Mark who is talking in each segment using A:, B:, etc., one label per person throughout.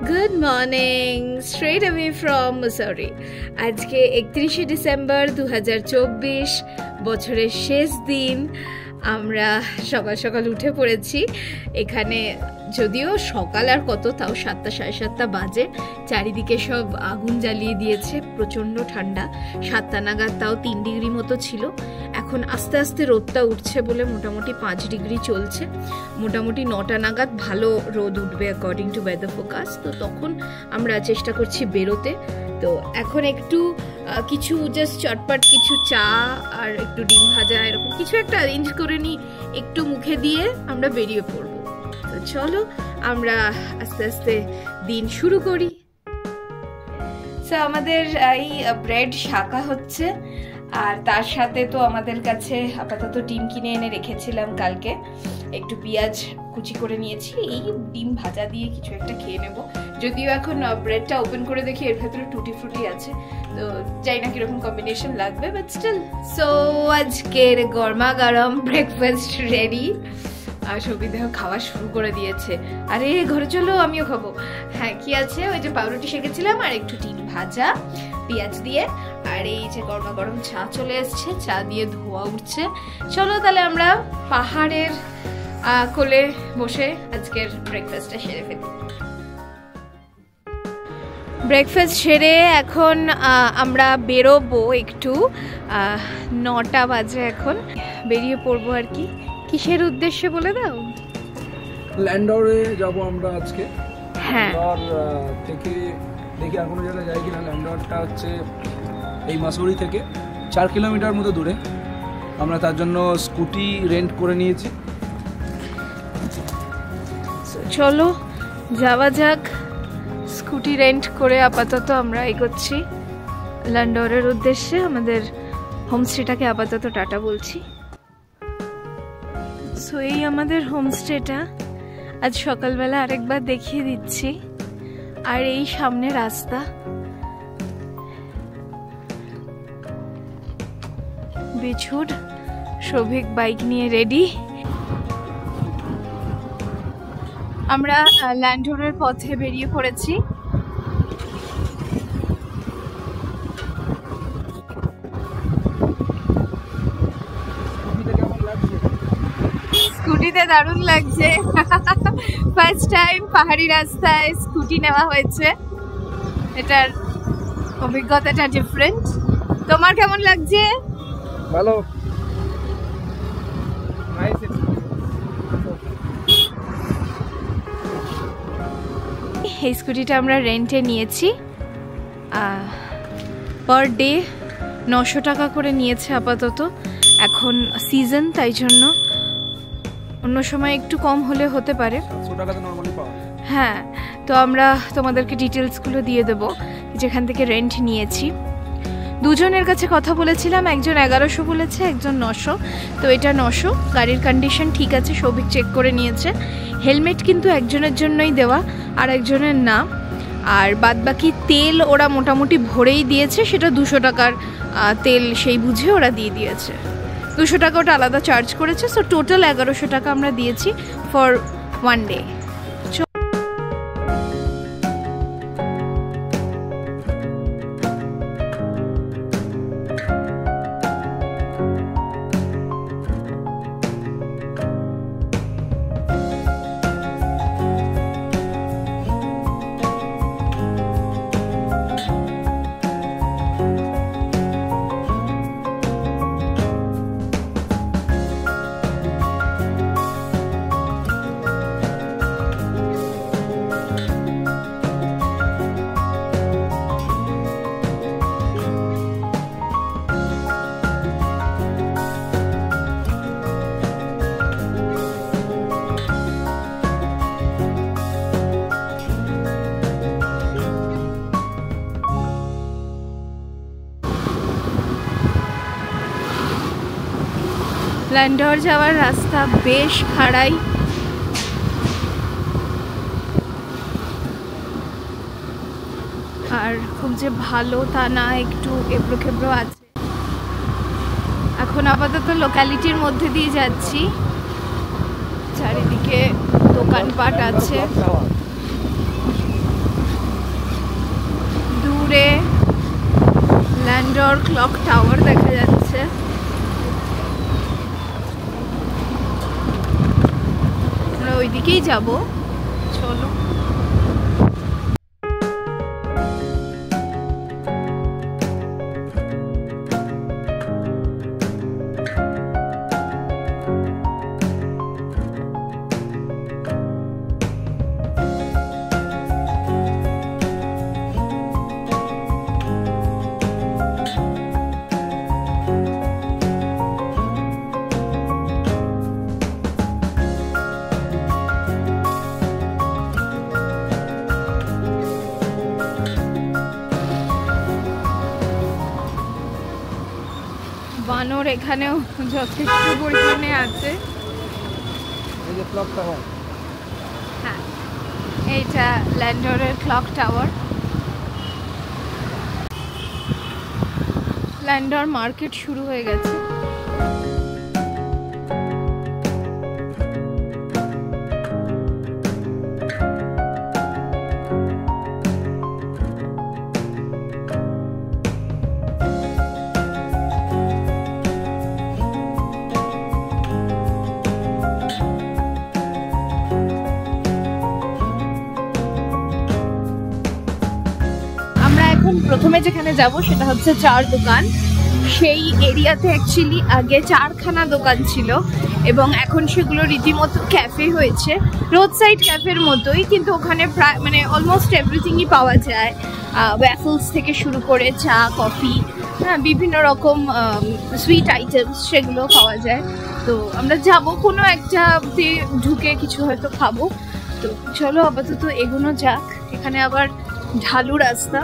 A: Good morning, straight away from Mussoorie. আজকে 31শে December 2024 বছরের শেষ দিন। আমরা সকাল সকাল উঠে পড়েছি। এখানে যদিও সকাল আর কত, তাও 7টা সাড়ে 7টা বাজে। চারিদিকে সব আগুন জ্বালিয়ে দিয়েছে, প্রচণ্ড ঠান্ডা। 7টা নাগাদ তাও 3 ডিগ্রি মতো ছিল। এখন আস্তে আস্তে রোদটা উঠছে বলে মোটামুটি 5 ডিগ্রি চলছে। মোটামুটি 9টা নাগাদ ভালো রোদ উঠবে অ্যাকর্ডিং টু ওয়েদার ফোরকাস্ট। তো তখন আমরা চেষ্টা করছি বেরোতে। তো এখন একটু কিছু জাস্ট চটপট কিছু চা আর একটু ডিম ভাজা এরকম কিছু একটা অ্যারেঞ্জ করে নিই, একটু মুখে দিয়ে আমরা বেরিয়ে পড়বো। তো চলো আমরা আস্তে আস্তে দিন শুরু করি। তো আমাদের এই ব্রেড শাকা হচ্ছে, আর তার সাথে তো আমাদের কাছে আপাতত ডিম কিনে এনে রেখেছিলাম কালকে। একটু পেঁয়াজ কুচি করে নিয়েছি, এই ডিম ভাজা দিয়ে কিছু একটা খেয়ে নেব। যদিও এখন ব্রেডটা ওপেন করে দেখি এর ভেতরে টুটি ফ্রুটি আছে, তো জানি না কিরকম কম্বিনেশন লাগবে, বাট স্টিল। সো আজকের গরমা গরম ব্রেকফাস্ট রেডি। সবিদেহ খাওয়া শুরু করে দিয়েছে। আরে ঘরে চলো, আমিও খাবো। হ্যাঁ, কি আছে, ওই যে পাউরুটি সেঁকেছিলাম আর একটু ডিম ভাজা পেঁয়াজ দিয়ে, আর এই যে গরমা গরম চা চলে এসছে, চা দিয়ে ধোয়া উঠছে। চলো তাহলে আমরা পাহাড়ের কোলে বসে আজকের ব্রেকফাস্টটা সেরে ফেলি। ব্রেকফাস্ট সেরে এখন আমরা বেরোবো একটু। 9টা বাজে, এখন বেরিয়ে পড়বো আর কি। কিসের উদ্দেশ্যে বলে দাও?
B: ল্যান্ডরে যাব আমরা আজকে।
A: হ্যাঁ,
B: থেকে দেখি আর কোনো জায়গায় যাই কিনা। ল্যান্ডরটা হচ্ছে এই মাসুরি থেকে 4 কিলোমিটার মতো দূরে। আমরা তার জন্য স্কুটি রেন্ট করে নিয়েছি।
A: চলো যাওয়া যাক। স্কুটি রেন্ট করে আপাতত আমরা এগোচ্ছি ল্যান্ডরের উদ্দেশ্যে। আমাদের হোমস্টেটাকে আপাতত টাটা বলছি। সো এই আমাদের হোমস্টেটা আজ সকালবেলা আরেকবার দেখিয়ে দিচ্ছি। আর এই সামনে রাস্তা, বিছুর সৌভিক বাইক নিয়ে রেডি। আমরা ল্যান্ডোরের পথে বেরিয়ে পড়েছি। স্কুটিতে দারুণ লাগছে। ফার্স্ট টাইম পাহাড়ি রাস্তায় স্কুটি নেওয়া হয়েছে, এটার অভিজ্ঞতাটা ডিফারেন্ট। তোমার কেমন লাগছে?
B: ভালো।
A: এই স্কুটিটা আমরা রেন্টে নিয়েছি। পার ডে 900 টাকা করে নিয়েছে আপাতত। এখন সিজন, তাই জন্য অন্য সময় একটু কম হলে হতে পারে। হ্যাঁ, তো আমরা তোমাদেরকে ডিটেলসগুলো দিয়ে দেবো যেখান থেকে রেন্ট নিয়েছি। দুজনের কাছে কথা বলেছিলাম, একজন 1100 বলেছে, একজন 900। তো এটা 900। গাড়ির কন্ডিশন ঠিক আছে, সৌভিক চেক করে নিয়েছে। হেলমেট কিন্তু একজনের জন্যই দেওয়া, আর একজনের না। আর বাদবাকি তেল ওরা মোটামুটি ভরেই দিয়েছে, সেটা 200 টাকার তেল সেই বুঝে ওরা দিয়ে দিয়েছে। 200 টাকা ওটা আলাদা চার্জ করেছে। সো টোটাল 1100 টাকা আমরা দিয়েছি ফর 1 ডে। ল্যান্ডর যাওয়ার রাস্তা বেশ খাড়াই, আর খুব যে ভালো তা না, একটু এবড়ো খেবড়ো আছে। এখন আপাতত লোকালিটির মধ্যে দিয়ে যাচ্ছি, চারিদিকে দোকানপাট আছে। ল্যান্ডর ক্লক টাওয়ার দেখা যাচ্ছে। আমরা ওইদিকেই যাব, চলো। বানর এখানেও যথেষ্ট পরিমাণে আছে। হ্যাঁ, এইটা ল্যান্ডরের ক্লক টাওয়ার। ল্যান্ডর মার্কেট শুরু হয়ে গেছে। প্রথমে যেখানে যাব সেটা হচ্ছে চার দোকান। সেই এরিয়াতে অ্যাকচুয়ালি আগে চারখানা দোকান ছিল এবং এখন সেগুলো রীতিমতো ক্যাফে হয়েছে, রোড সাইড ক্যাফের মতোই, কিন্তু ওখানে প্রায় মানে অলমোস্ট এভরিথিংই পাওয়া যায়। ওয়াফেলস থেকে শুরু করে চা, কফি, হ্যাঁ, বিভিন্ন রকম সুইট আইটেমস সেগুলো পাওয়া যায়। তো আমরা যাব কোনো একটা ঢুকে কিছু হয়তো খাবো। তো চলো আপাতত এগোনো যাক। এখানে আবার ঢালু রাস্তা,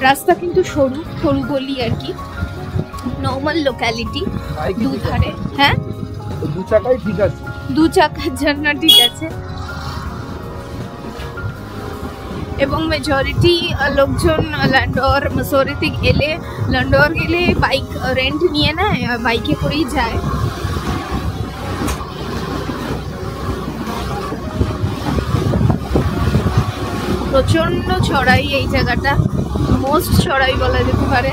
A: রাস্তা কিন্তু সরু সরু গলি আর কি, নর্মাল লোকালিটি, দুধারে। হ্যাঁ,
B: দু চাকাই ঠিক আছে,
A: দু চাকার জন্য ঠিক আছে। এবং মেজরিটি লোকজন ল্যান্ডর মসৌরি এলে, ল্যান্ডর গেলে বাইক রেন্ট নিয়ে নেয়, বাইকে করেই যায়। প্রচন্ড চড়াই এই জায়গাটা, মোস্ট চড়াই বলা যেতে পারে।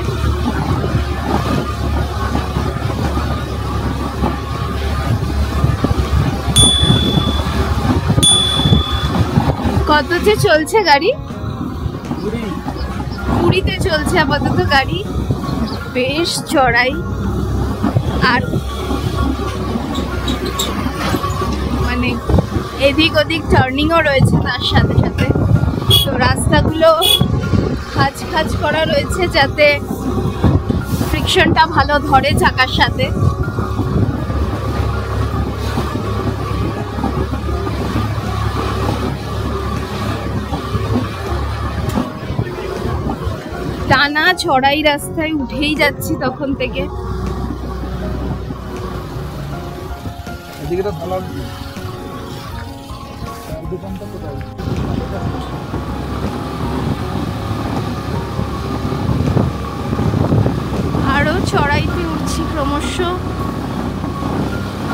A: কততে চলছে গাড়ি? 20-তে চলছে আপাতত গাড়ি। বেশ চড়াই, আর মানে এদিক ওদিক টার্নিংও রয়েছে তার সাথে সাথে। তো রাস্তাগুলো খাঁজ খাঁজ করা রয়েছে যাতে ফ্রিকশনটা ভালো ধরে চাকার সাথে। টানা চড়াই রাস্তায় উঠেই যাচ্ছি তখন থেকে। আরো চড়াইতে উঠছি ক্রমশ।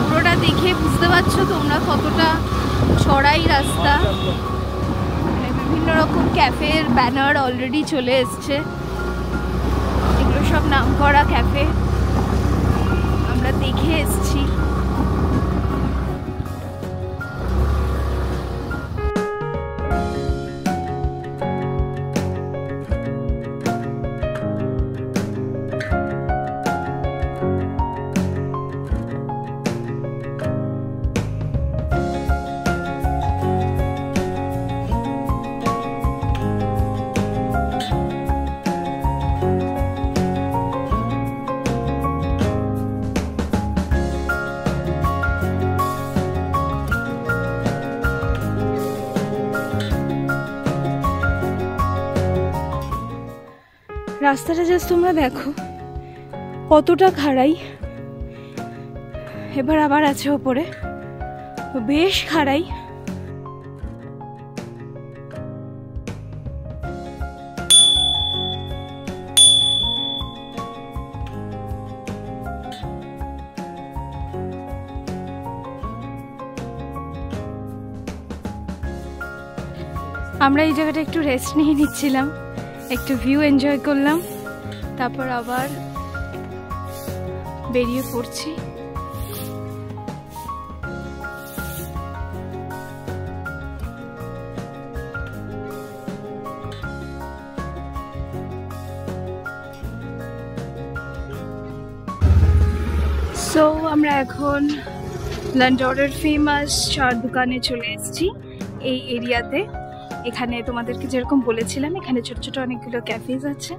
A: পুরোটা দেখে বুঝতে পারছো তোমরা কতটা চড়াই রাস্তা। বিভিন্ন রকম ক্যাফের ব্যানার অলরেডি চলে এসছে, এগুলো সব নামকরা ক্যাফে, আমরা দেখে এসছি। রাস্তাটা জাস্ট তোমরা দেখো কতটা খাড়াই। এবার আবার আছে ওপরে, বেশ খাড়াই। আমরা এই জায়গাটা একটু রেস্ট নিয়ে নিচ্ছিলাম, একটু ভিউ এনজয় করলাম, তারপর আবার বেরিয়ে পড়ছি। সো আমরা এখন লন্ডনের ফেমাস চার দোকানে চলে এসেছি এই এরিয়াতে। এখানে তোমাদেরকে যেরকম বলেছিলাম, এখানে ছোট ছোট অনেকগুলো ক্যাফেজ আছে।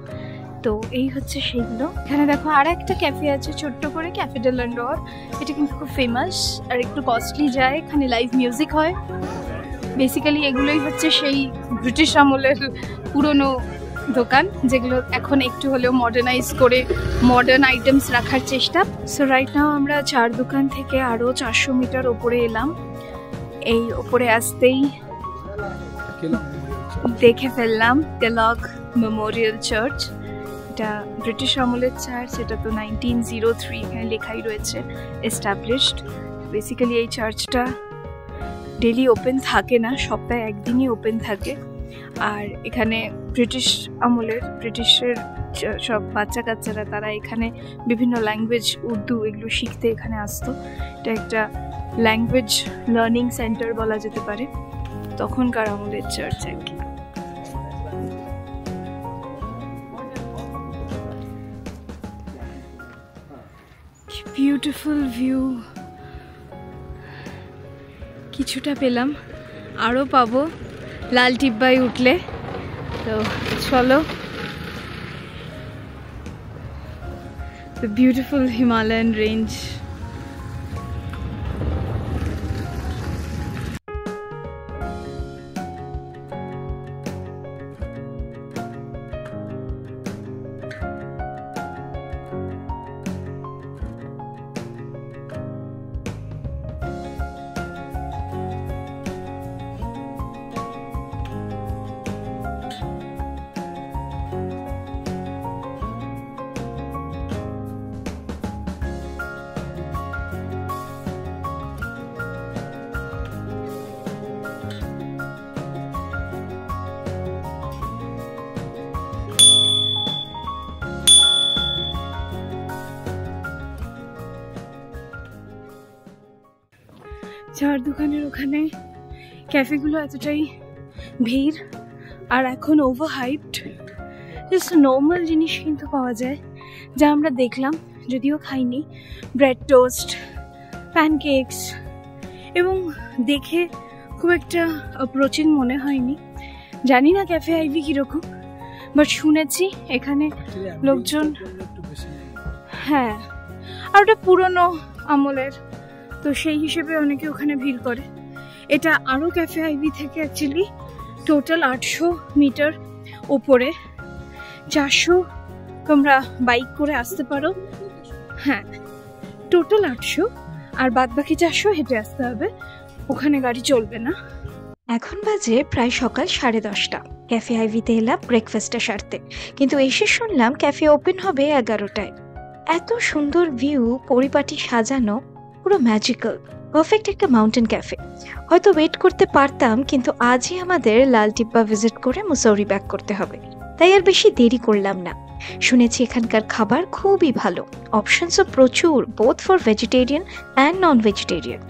A: তো এই হচ্ছে সেইগুলো। এখানে দেখো আর একটা ক্যাফে আছে ছোট্ট করে, ক্যাফে ডে লন্ডর। এটা কিন্তু খুব ফেমাস আর একটু কস্টলি যায়। এখানে লাইভ মিউজিক হয়। বেসিক্যালি এগুলোই হচ্ছে সেই ব্রিটিশ আমলের পুরনো দোকান, যেগুলো এখন একটু হলেও মডার্নাইজ করে মডার্ন আইটেমস রাখার চেষ্টা। সো রাইট নাও আমরা চার দোকান থেকে আরও 400 মিটার ওপরে এলাম। এই ওপরে আসতেই দেখে ফেললাম কেলগ মেমোরিয়াল চার্চ। এটা ব্রিটিশ আমলের চার্চ। এটা তো 1903 এখানে লেখাই রয়েছে এস্টাবলিশড। বেসিক্যালি এই চার্চটা ডেলি ওপেন থাকে না, সপ্তাহে একদিনই ওপেন থাকে। আর এখানে ব্রিটিশ আমলের ব্রিটিশের সব বাচ্চা কাচ্চারা তারা এখানে বিভিন্ন ল্যাঙ্গুয়েজ, উর্দু এগুলো শিখতে এখানে আসতো। এটা একটা ল্যাঙ্গুয়েজ লার্নিং সেন্টার বলা যেতে পারে, তখনকার আমলের চার্চ আর কি। বিউটিফুল ভিউ কিছুটা পেলাম, আরও পাবো লাল টিব্বায় উঠলে। তো চলো, the beautiful Himalayan range. চার দোকানের ওখানে ক্যাফেগুলো এতটাই ভিড় আর এখন ওভার হাইপড। জাস্ট নর্মাল জিনিস কিন্তু পাওয়া যায়, যা আমরা দেখলাম, যদিও খাইনি। ব্রেড টোস্ট, প্যানকেকস, এবং দেখে খুব একটা অ্যাপ্রোচিং মনে হয়নি। জানি না ক্যাফে আইভি কীরকম, বাট শুনেছি এখানে লোকজন, হ্যাঁ, আর ওটা পুরনো আমলের, তো সেই হিসেবে অনেকে ওখানে ভিড় করে। এটা আরও ক্যাফে আইভি থেকে অ্যাকচুয়ালি টোটাল 800 মিটার ওপরে। 400 তোমরা বাইক করে আসতে পারো, হ্যাঁ, টোটাল 800, আর বাদ বাকি 400 হেঁটে আসতে হবে, ওখানে গাড়ি চলবে না।
C: এখন বাজে প্রায় সকাল 10:30। ক্যাফে আইভিতে এলাম ব্রেকফাস্টটা সারতে, কিন্তু এসে শুনলাম ক্যাফে ওপেন হবে 11টায়। এত সুন্দর ভিউ, পরিপাটি সাজানো, পুরো ম্যাজিক্যাল, পারফেক্ট একটা মাউন্টেন ক্যাফে। হয়তো ওয়েট করতে পারতাম, কিন্তু আজই আমাদের লাল টিব্বা ভিজিট করে মুসৌরি ব্যাক করতে হবে, তাই আর বেশি দেরি করলাম না। শুনেছি এখানকার খাবার খুবই ভালো, অপশনসও প্রচুর, both for vegetarian and non vegetarian.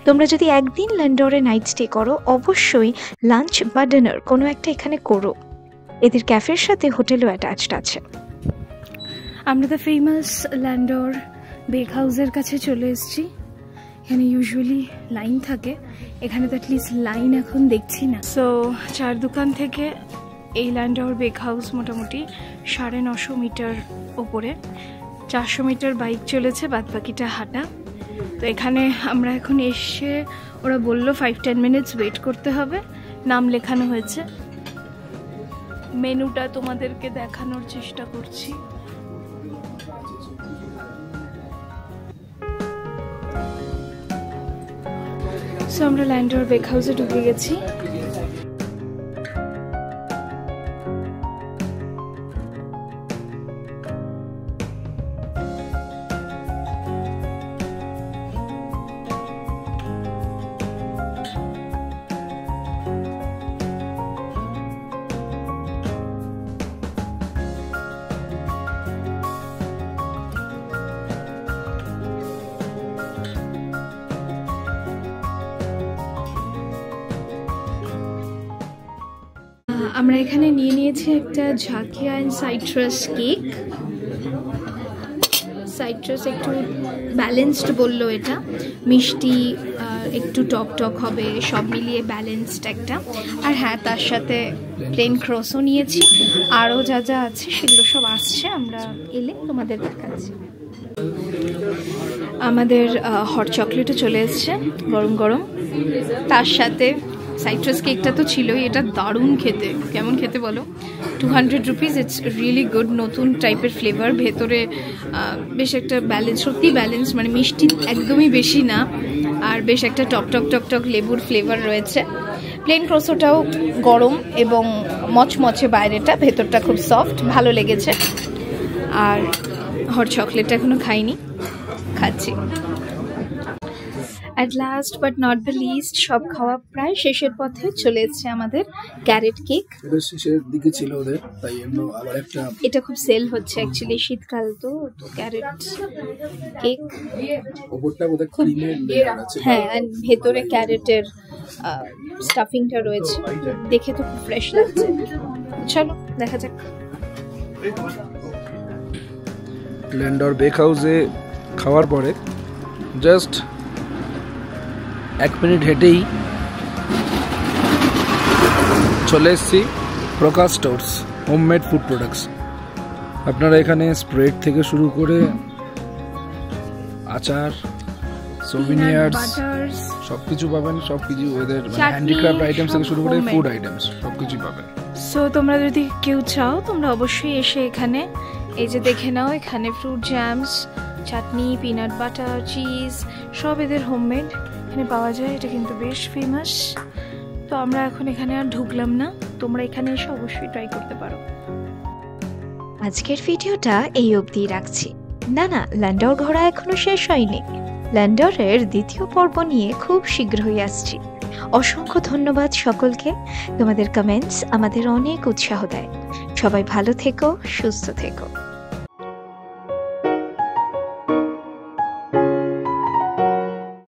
C: তোমরা যদি একদিন লন্ডনে নাইট স্টে করো, অবশ্যই লাঞ্চ বা ডিনার কোনো একটা এখানে করো। এদের ক্যাফের সাথে হোটেলও অ্যাটাচড আছে।
A: আমরা দ্য ফেমাস ল্যান্ডর বেক হাউসের কাছে চলে এসেছি। এখানে ইউজুয়ালি লাইন থাকে, এখানে তো অ্যাটলিস্ট লাইন এখন দেখছি না। সো চার দোকান থেকে এই ল্যান্ডর বেক হাউস মোটামুটি 950 মিটার ওপরে। 400 মিটার বাইক চলেছে, বাদ বাকিটা হাঁটা। তো এখানে আমরা এখন এসে, ওরা বললো 5-10 মিনিটস ওয়েট করতে হবে। নাম লেখানো হয়েছে, মেনুটা তোমাদেরকে দেখানোর চেষ্টা করছি। সো আমরা ল্যান্ডর বেক হাউসে ঢুকে গেছি। আমরা এখানে নিয়ে নিয়েছি একটা ঝাঁকিয়া অ্যান্ড সাইট্রাস কেক। সাইট্রাস একটু ব্যালেন্সড বললো, এটা মিষ্টি একটু টক টক হবে, সব মিলিয়ে ব্যালেন্সড একটা। আর হ্যাঁ, তার সাথে প্লেন ক্রসও নিয়েছি, আরও যা যা আছে সেগুলো সব আসছে, আমরা এলে তোমাদের দেখাচ্ছি। আমাদের হট চকলেটও চলে এসছে গরম গরম, তার সাথে সাইট্রাস কেকটা তো ছিলই। এটা দারুণ খেতে। কেমন খেতে বলো? 200 রুপিস। It's really good. নতুন টাইপের ফ্লেভার, ভেতরে বেশ একটা ব্যালেন্স, সত্যি ব্যালেন্স, মানে মিষ্টি একদমই বেশি না, আর বেশ একটা টক টক টক টক লেবুর ফ্লেভার রয়েছে। প্লেন ক্রোসোটাও গরম এবং মচমচে, বাইরেটা, ভেতরটা খুব সফট, ভালো লেগেছে। আর হট চকলেটটা এখনো খাইনি, খাচ্ছি। At last but not the least, সব খাওয়া প্রায় শেষের পথে, চলে এসেছে আমাদের ক্যারেট কেক।
B: এটা শেষের দিকে ছিল ওদের, তাই জন্য আবার একটা,
A: এটা খুব সেল হচ্ছে অ্যাকচুয়ালি, শীতকাল তো ক্যারেট কেক।
B: ওপরটা বোধহয় ক্রিমের লেয়ার আছে।
A: হ্যাঁ, আর ভেতরে ক্যারেটের স্টাফিংটা রয়েছে, দেখে তো খুব ফ্রেশ লাগছে। চলো দেখা যাক।
B: ল্যান্ডর বেক হাউসে খাওয়ার পরে জাস্ট 1 মিনিট হেঁটেই চলে এসেছি প্রকাশ স্টোর্স হোমমেড ফুড প্রোডাক্টস। আপনারা এখানে স্প্রেড থেকে শুরু করে আচার, সোভিনিয়ার্স, সবকিছু পাবেন। সবকিছু ওদের হ্যান্ডিক্রাফট আইটেমস থেকে শুরু করে ফুড আইটেমস সবকিছু পাবেন।
A: সো তোমরা যদি কেউ চাও, তোমরা অবশ্যই এসে এখানে এই যে দেখে নাও, এখানে ফ্রুট জ্যামস, চাটনি, পিনাট বাটার, চিজ, সব এদের হোমমেড এখানে পাওয়া যায়। এটা কিন্তু বেশ ফেমাস। তো আমরা এখন এখানে আর ঢুকলাম না, তোমরা এখানে এসে অবশ্যই ট্রাই করতে পারো।
C: আজকের ভিডিওটা এই অবধি রাখছি। না, ল্যান্ডর ঘোরা এখনো শেষ হয়নি। ল্যান্ডরের দ্বিতীয় পর্ব নিয়ে খুব শীঘ্রই আসছি। অসংখ্য ধন্যবাদ সকলকে। তোমাদের কমেন্টস আমাদের অনেক উৎসাহ দেয়। সবাই ভালো থেকো, সুস্থ থেকো।